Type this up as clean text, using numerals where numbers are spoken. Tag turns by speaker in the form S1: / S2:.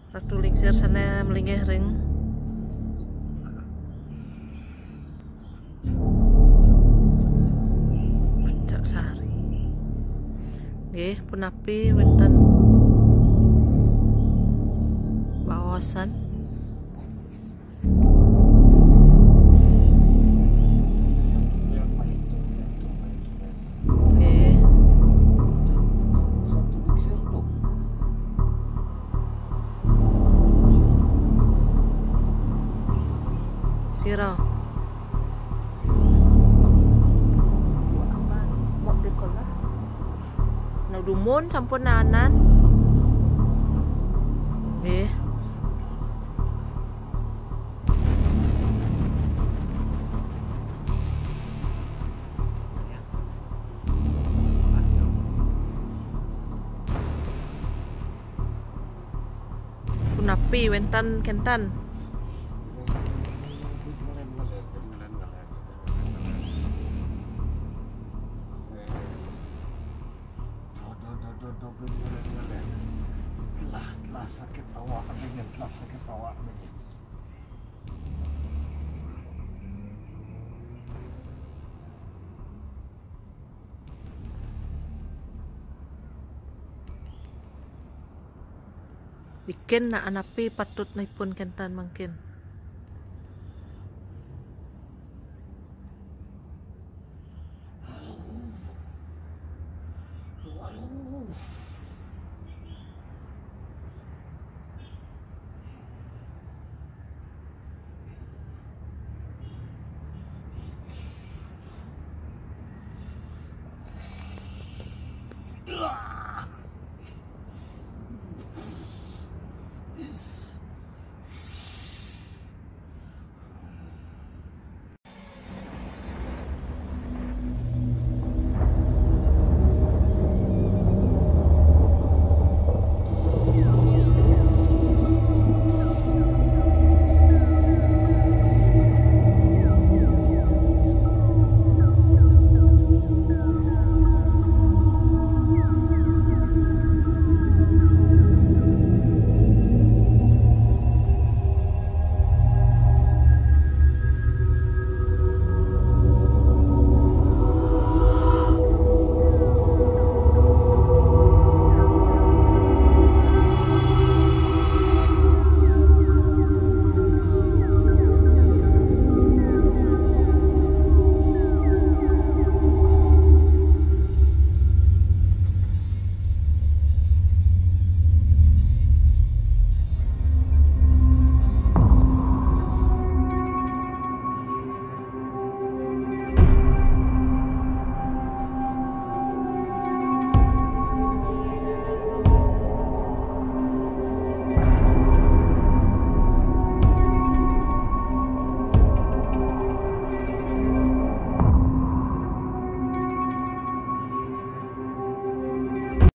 S1: Ratu lingsir sana melingeh ring. Pecak sari. Nggih, punapi wonten bawasan. Nggih. Sira. Mau dekolah. Nang dumun sampun nanan. Nggih. Punapi wonten kentan.
S2: Telah sakit awak begini, telah sakit awak begini.
S1: Bikin nak anapi patut naipun kentan mungkin.